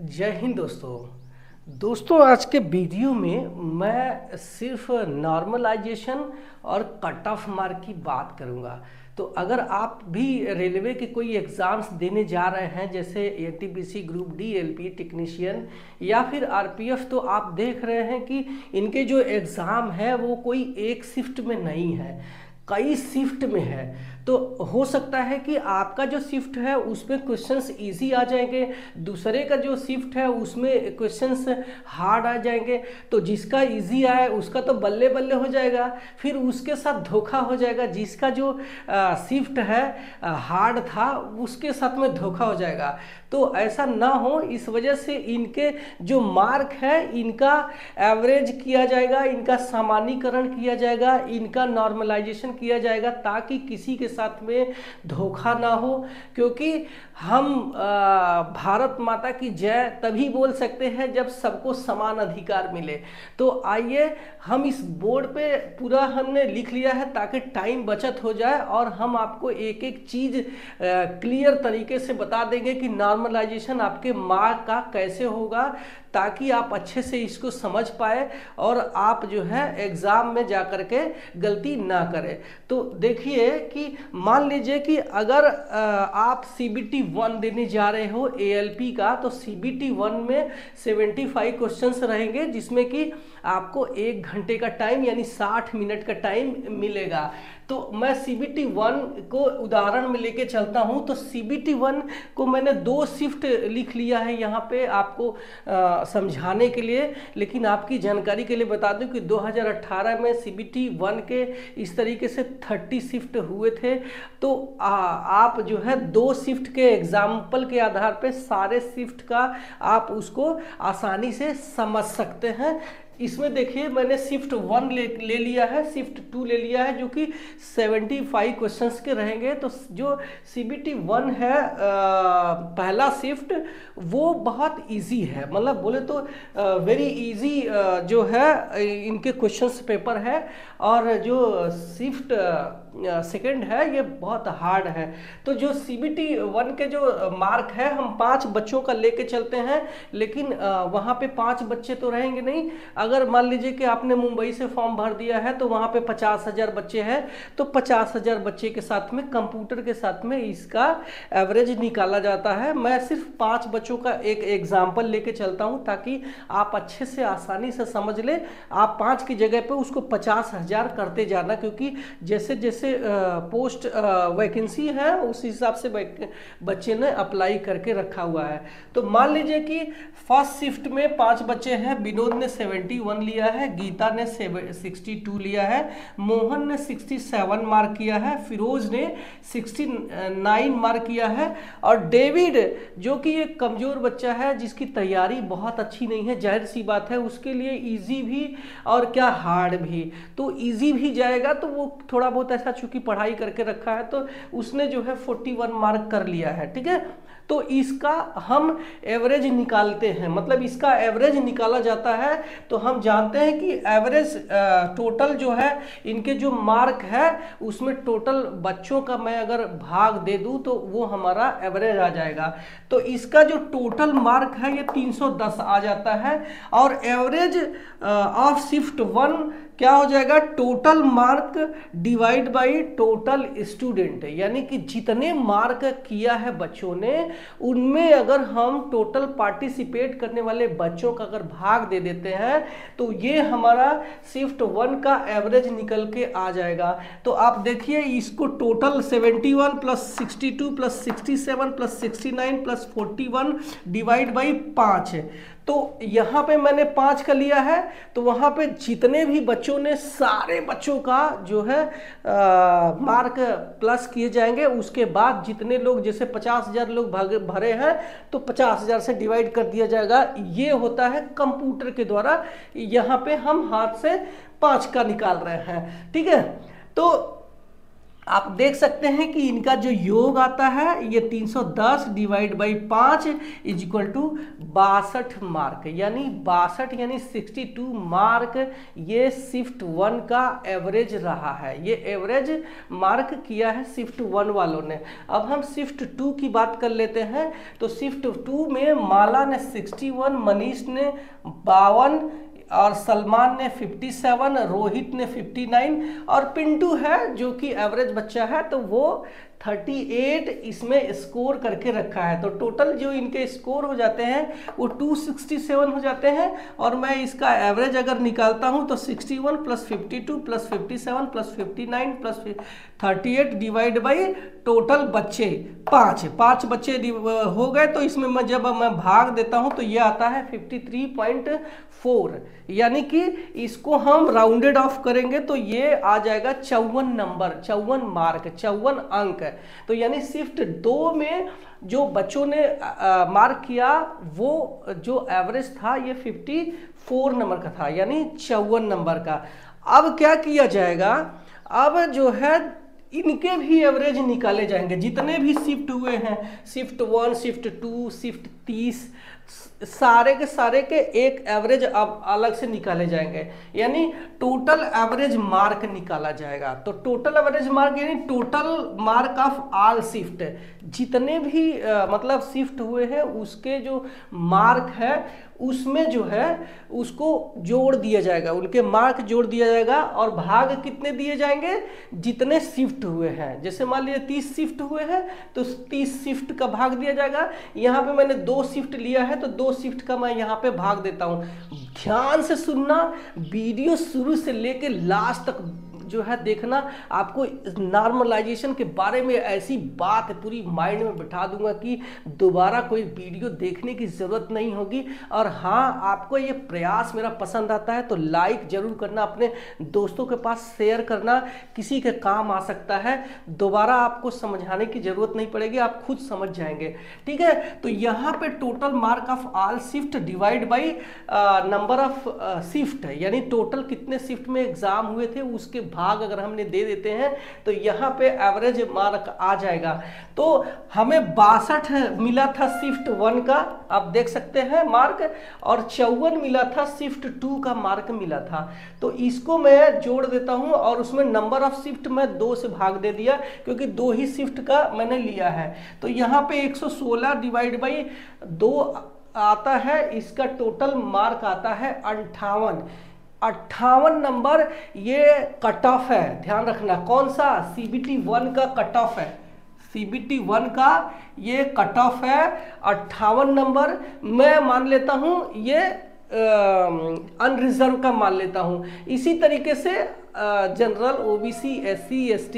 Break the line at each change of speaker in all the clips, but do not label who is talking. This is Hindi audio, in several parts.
जय हिंद दोस्तों आज के वीडियो में मैं सिर्फ नॉर्मलाइजेशन और कट ऑफ मार्क की बात करूंगा। तो अगर आप भी रेलवे के कोई एग्ज़ाम्स देने जा रहे हैं जैसे NTPC group D LP technician या फिर आरपीएफ, तो आप देख रहे हैं कि इनके जो एग्ज़ाम है वो कोई एक शिफ्ट में नहीं है, कई शिफ्ट में है। तो हो सकता है कि आपका जो शिफ्ट है उसमें क्वेश्चंस इजी आ जाएंगे, दूसरे का जो शिफ्ट है उसमें क्वेश्चंस हार्ड आ जाएंगे। तो जिसका इजी आए उसका तो बल्ले बल्ले हो जाएगा, फिर उसके साथ धोखा हो जाएगा। जिसका जो शिफ्ट है हार्ड था उसके साथ में धोखा हो जाएगा। तो ऐसा ना हो, इस वजह से इनके जो मार्क है इनका एवरेज किया जाएगा, इनका सामान्यीकरण किया जाएगा, इनका नॉर्मलाइजेशन किया जाएगा ताकि किसी के साथ में धोखा ना हो। क्योंकि हम भारत माता की जय तभी बोल सकते हैं जब सबको समान अधिकार मिले। तो आइए हम इस बोर्ड पे पूरा हमने लिख लिया है ताकि टाइम बचत हो जाए और हम आपको एक एक चीज क्लियर तरीके से बता देंगे कि नॉर्मलाइजेशन आपके मार्क का कैसे होगा, ताकि आप अच्छे से इसको समझ पाए और आप जो है एग्जाम में जा कर के गलती ना करें। तो देखिए कि मान लीजिए कि अगर आप CBT 1 देने जा रहे हो ALP का, तो CBT 1 में 75 क्वेश्चंस रहेंगे जिसमें कि आपको 1 घंटे का टाइम यानी 60 मिनट का टाइम मिलेगा। तो मैं CBT 1 को उदाहरण में लेके चलता हूं। तो CBT 1 को मैंने 2 शिफ्ट लिख लिया है यहाँ पे आपको समझाने के लिए, लेकिन आपकी जानकारी के लिए बता दूं कि 2018 में CBT 1 के इस तरीके से 30 शिफ्ट हुए थे। तो आप जो है 2 शिफ्ट के एग्जाम्पल के आधार पे सारे शिफ्ट का आप उसको आसानी से समझ सकते हैं। इसमें देखिए मैंने शिफ्ट 1 ले लिया है, शिफ्ट 2 ले लिया है, जो कि 75 क्वेश्चंस के रहेंगे। तो जो CBT 1 है पहला शिफ्ट, वो बहुत इजी है, मतलब बोले तो वेरी इजी जो है इनके क्वेश्चंस पेपर है। और जो शिफ्ट सेकंड है ये बहुत हार्ड है। तो जो CBT 1 के जो मार्क है हम 5 बच्चों का लेके चलते हैं, लेकिन वहाँ पे 5 बच्चे तो रहेंगे नहीं। अगर मान लीजिए कि आपने मुंबई से फॉर्म भर दिया है तो वहाँ पे 50,000 बच्चे हैं, तो 50,000 बच्चे के साथ में कंप्यूटर के साथ में इसका एवरेज निकाला जाता है। मैं सिर्फ 5 बच्चों का एक एग्जाम्पल लेके चलता हूँ ताकि आप अच्छे से आसानी से समझ ले। आप 5 की जगह पे उसको 50,000 करते जाना, क्योंकि जैसे जैसे पोस्ट वैकेंसी है उस हिसाब से बच्चे ने अप्लाई करके रखा हुआ है। तो मान लीजिए कि फर्स्ट शिफ्ट में 5 बच्चे हैं। विनोद ने 71 लिया है, गीता ने 62 लिया है, मोहन ने 67 मार्क किया है, फिरोज ने 69 मार्क किया है, और डेविड जो कि एक कमजोर बच्चा है जिसकी तैयारी बहुत अच्छी नहीं है, जाहिर सी बात है उसके लिए इजी भी और क्या हार्ड भी। तो इजी भी जाएगा, तो वो थोड़ा बहुत ऐसा चूंकि पढ़ाई करके रखा है तो उसने जो है 41 मार्क कर लिया है, ठीक है। तो इसका हम एवरेज निकालते हैं, मतलब इसका एवरेज निकाला जाता है। तो हम जानते हैं कि एवरेज टोटल जो है इनके जो मार्क है उसमें टोटल बच्चों का मैं अगर भाग दे दूं तो वो हमारा एवरेज आ जाएगा। तो इसका जो टोटल मार्क है ये 310 आ जाता है। और एवरेज ऑफ शिफ्ट 1 क्या हो जाएगा, total mark divide by total student, यानी कि जितने मार्क किया है बच्चों ने उनमें अगर हम टोटल पार्टिसिपेट करने वाले बच्चों का अगर भाग दे देते हैं तो ये हमारा शिफ्ट 1 का एवरेज निकल के आ जाएगा। तो आप देखिए इसको total 71 plus 62 plus 67 plus 69 plus 41 divide by 5 है। तो यहाँ पे मैंने 5 का लिया है, तो वहाँ पे जितने भी बच्चों ने सारे बच्चों का जो है मार्क प्लस किए जाएंगे। उसके बाद जितने लोग जैसे 50,000 लोग भरे हैं तो 50,000 से डिवाइड कर दिया जाएगा। ये होता है कंप्यूटर के द्वारा, यहाँ पे हम हाथ से 5 का निकाल रहे हैं, ठीक है। तो आप देख सकते हैं कि इनका जो योग आता है ये 310 divide by 5 is equal to 62 mark, यानी 62 यानी 62 मार्क ये शिफ्ट 1 का एवरेज रहा है। ये एवरेज मार्क किया है शिफ्ट 1 वालों ने। अब हम शिफ्ट 2 की बात कर लेते हैं। तो शिफ्ट 2 में माला ने 61, मनीष ने 52 और सलमान ने 57, रोहित ने 59 और पिंटू है जो कि एवरेज बच्चा है तो वो 38 इसमें स्कोर करके रखा है। तो टोटल जो इनके स्कोर हो जाते हैं वो 267 हो जाते हैं। और मैं इसका एवरेज अगर निकालता हूं तो 61 plus 52 plus 57 plus 59 plus 38 divide by total बच्चे 5 बच्चे हो गए। तो इसमें मैं जब मैं भाग देता हूं तो ये आता है 53.4, यानी कि इसको हम राउंडेड ऑफ करेंगे तो ये आ जाएगा 54 नंबर, 54 मार्क, 54 अंक। तो यानी शिफ्ट 2 में जो बच्चों ने मार्क किया वो जो एवरेज था ये 54 नंबर का था, यानी 54 नंबर का। अब क्या किया जाएगा, अब जो है इनके भी एवरेज निकाले जाएंगे जितने भी शिफ्ट हुए हैं, शिफ्ट 1, शिफ्ट 2, शिफ्ट 30, सारे के एक एवरेज अब अलग से निकाले जाएंगे, यानी टोटल एवरेज मार्क निकाला जाएगा। तो टोटल एवरेज मार्क यानी total mark of all shift, जितने भी मतलब शिफ्ट हुए हैं उसके जो मार्क है उसमें जो है उसको जोड़ दिया जाएगा, उनके मार्क जोड़ दिया जाएगा और भाग कितने दिए जाएंगे, जितने शिफ्ट हुए हैं। जैसे मान लीजिए 30 शिफ्ट हुए हैं तो 30 शिफ्ट का भाग दिया जाएगा। यहाँ पे मैंने 2 शिफ्ट लिया है तो 2 शिफ्ट का मैं यहाँ पे भाग देता हूँ। ध्यान से सुनना, वीडियो शुरू से लेके लास्ट तक जो है देखना। आपको नॉर्मलाइजेशन के बारे में ऐसी बात पूरी माइंड में बिठा दूंगा कि दोबारा कोई वीडियो देखने की ज़रूरत नहीं होगी। और हाँ, आपको ये प्रयास मेरा पसंद आता है तो लाइक ज़रूर करना, अपने दोस्तों के पास शेयर करना, किसी के काम आ सकता है। दोबारा आपको समझाने की ज़रूरत नहीं पड़ेगी, आप खुद समझ जाएंगे। ठीक है, तो यहाँ पे total mark of all shift divide by number of shift, यानी टोटल कितने शिफ्ट में एग्जाम हुए थे उसके भाग अगर हमने दे देते हैं तो यहाँ पे एवरेज मार्क आ जाएगा। तो हमें 62 मिला था शिफ्ट 1 का, आप देख सकते हैं मार्क, और 54 मिला था शिफ्ट 2 का मार्क मिला था। तो इसको मैं जोड़ देता हूं और उसमें नंबर ऑफ शिफ्ट मैं 2 से भाग दे दिया क्योंकि 2 ही शिफ्ट का मैंने लिया है। तो यहाँ पे 116 डिवाइड बाई 2 आता है, इसका टोटल मार्क आता है 58 नंबर। ये कट ऑफ है, ध्यान रखना। कौन सा? CBT 1 का कट ऑफ है, CBT 1 का ये कट ऑफ है 58 नंबर। मैं मान लेता हूं ये अनरिजर्व का मान लेता हूं। इसी तरीके से जनरल, OBC, SC, ST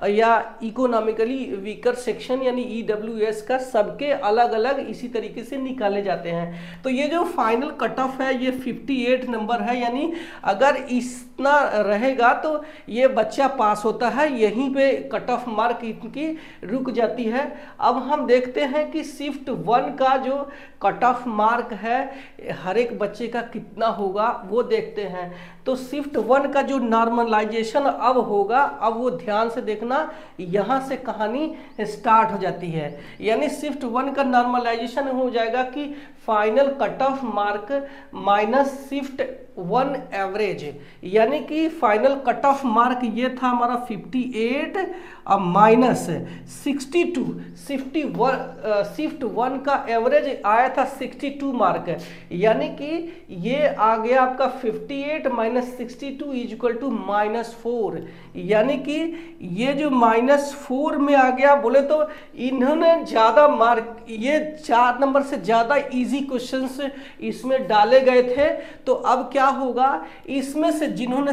या इकोनॉमिकली वीकर सेक्शन यानी EWS का सबके अलग अलग इसी तरीके से निकाले जाते हैं। तो ये जो फाइनल कट ऑफ है ये 58 नंबर है, यानी अगर इतना रहेगा तो ये बच्चा पास होता है, यहीं पे कट ऑफ मार्क इनकी रुक जाती है। अब हम देखते हैं कि शिफ्ट 1 का जो कट ऑफ मार्क है हर एक बच्चे का कितना होगा वो देखते हैं। तो शिफ्ट 1 का जो नॉर्मलाइजेशन अब होगा, अब वो ध्यान से देखना, यहाँ से कहानी स्टार्ट हो जाती है। यानी शिफ्ट 1 का नॉर्मलाइजेशन हो जाएगा कि final cut off mark minus shift 1 average, यानी कि फाइनल कट ऑफ मार्क ये था हमारा 58 और माइनस 62, शिफ्ट 1 का एवरेज आया था 62 मार्क, यानी कि ये आ गया आपका 58 माइनस 62 इज इक्वल टू -4। यानी कि ये जो -4 में आ गया, बोले तो इन्होंने ज़्यादा मार्क, ये 4 नंबर से ज़्यादा इजी क्वेश्चंस इसमें डाले गए थे। तो अब क्या होगा, इसमें से जिन्होंने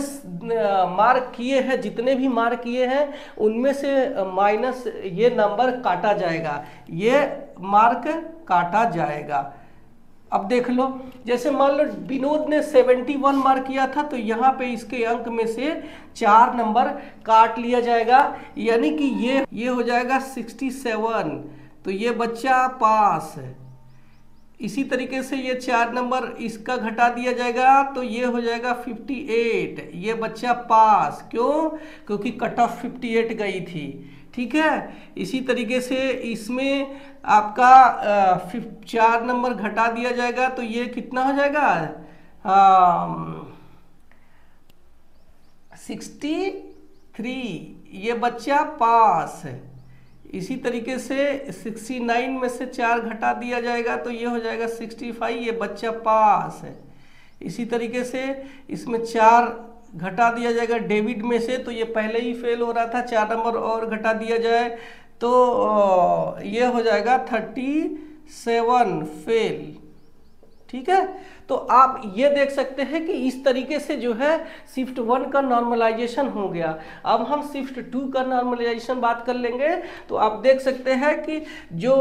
मार्क किए हैं, जितने भी मार्क किए हैं उनमें से माइनस ये नंबर काटा जाएगा, ये मार्क काटा जाएगा। अब देख लो, जैसे मान लो विनोद ने 71 मार्क किया था तो यहाँ पे इसके अंक में से 4 नंबर काट लिया जाएगा, यानी कि ये हो जाएगा 67। तो ये बच्चा पास है, इसी तरीके से ये 4 नंबर इसका घटा दिया जाएगा तो ये हो जाएगा 58। ये बच्चा पास, क्यों? क्योंकि कट ऑफ 58 गई थी। ठीक है, इसी तरीके से इसमें आपका 4 नंबर घटा दिया जाएगा तो ये कितना हो जाएगा 63। ये बच्चा पास है। इसी तरीके से 69 में से 4 घटा दिया जाएगा तो ये हो जाएगा 65। ये बच्चा पास है। इसी तरीके से इसमें 4 घटा दिया जाएगा डेविड में से, तो ये पहले ही फेल हो रहा था, 4 नंबर और घटा दिया जाए तो ये हो जाएगा 37 फेल। ठीक है, तो आप ये देख सकते हैं कि इस तरीके से जो है शिफ्ट 1 का नॉर्मलाइजेशन हो गया। अब हम शिफ्ट 2 का नॉर्मलाइजेशन बात कर लेंगे। तो आप देख सकते हैं कि जो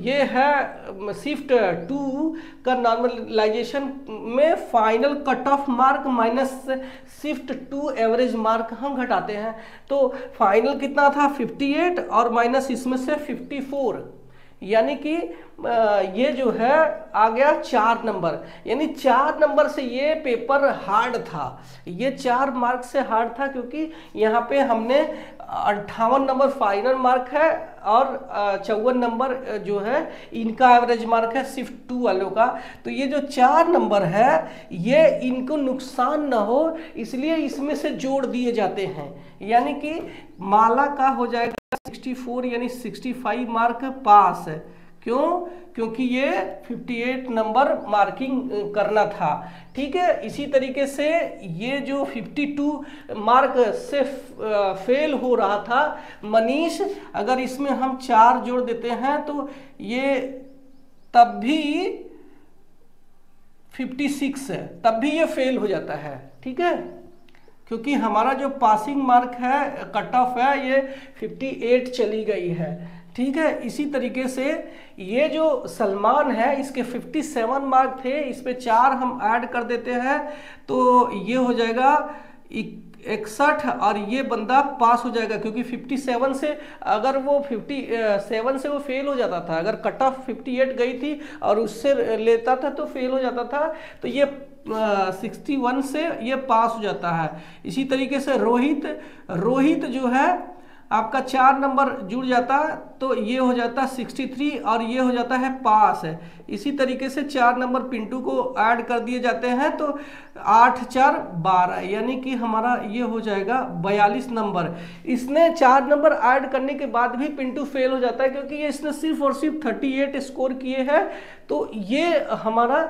ये है शिफ्ट 2 का नॉर्मलाइजेशन में final cut off mark minus shift 2 average mark हम घटाते हैं। तो फाइनल कितना था 58 और माइनस इसमें से 54, यानी कि ये जो है आ गया 4 नंबर। यानी 4 नंबर से ये पेपर हार्ड था, ये 4 मार्क से हार्ड था, क्योंकि यहाँ पे हमने 58 नंबर फाइनल मार्क है और 54 नंबर जो है इनका एवरेज मार्क है शिफ्ट 2 वालों का। तो ये जो 4 नंबर है ये इनको नुकसान ना हो इसलिए इसमें से जोड़ दिए जाते हैं, यानी कि माला का हो जाएगा 64, यानी 65 मार्क पास है। क्यों? क्योंकि ये 58 नंबर मार्किंग करना था। ठीक है, इसी तरीके से ये जो 52 मार्क से फेल हो रहा था मनीष, अगर इसमें हम 4 जोड़ देते हैं तो ये तब भी 56 है, तब भी ये फेल हो जाता है। ठीक है, क्योंकि हमारा जो पासिंग मार्क है कट ऑफ है ये 58 चली गई है। ठीक है, इसी तरीके से ये जो सलमान है इसके 57 मार्क थे, इस पे 4 हम ऐड कर देते हैं तो ये हो जाएगा 61 और ये बंदा पास हो जाएगा, क्योंकि 57 से अगर वो 57 से वो फेल हो जाता था, अगर कट ऑफ 58 गई थी और उससे लेता था तो फेल हो जाता था, तो ये 61 से ये पास हो जाता है। इसी तरीके से रोहित जो है आपका 4 नंबर जुड़ जाता तो ये हो जाता 63 और ये हो जाता है पास है। इसी तरीके से 4 नंबर पिंटू को ऐड कर दिए जाते हैं तो 8 4 12, यानी कि हमारा ये हो जाएगा 42 नंबर। इसने 4 नंबर ऐड करने के बाद भी पिंटू फेल हो जाता है, क्योंकि ये इसने सिर्फ और सिर्फ 38 स्कोर किए हैं, तो ये हमारा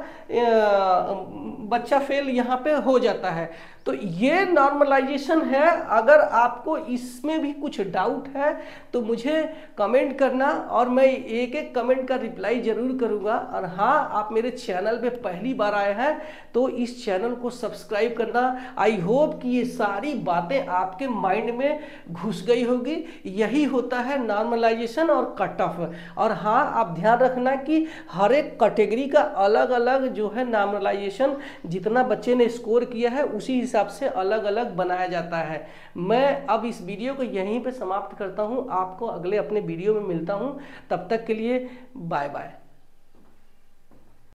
बच्चा फेल यहाँ पे हो जाता है। तो ये नॉर्मलाइजेशन है। अगर आपको इसमें भी कुछ डाउट है तो मुझे कमेंट करना और मैं एक एक कमेंट का रिप्लाई जरूर करूंगा। और हाँ, आप मेरे चैनल पे पहली बार आए हैं तो इस चैनल को सब्सक्राइब करना। आई होप कि ये सारी बातें आपके माइंड में घुस गई होगी। यही होता है नॉर्मलाइजेशन और कट ऑफ। और हाँ, आप ध्यान रखना कि हर एक कैटेगरी का अलग अलग जो है नॉर्मलाइजेशन, जितना बच्चे ने स्कोर किया है उसी हिसाब से अलग अलग बनाया जाता है। मैं अब इस वीडियो को यहीं पे समाप्त करता हूं, आपको अगले अपने वीडियो में मिलता हूं। तब तक के लिए बाय बाय।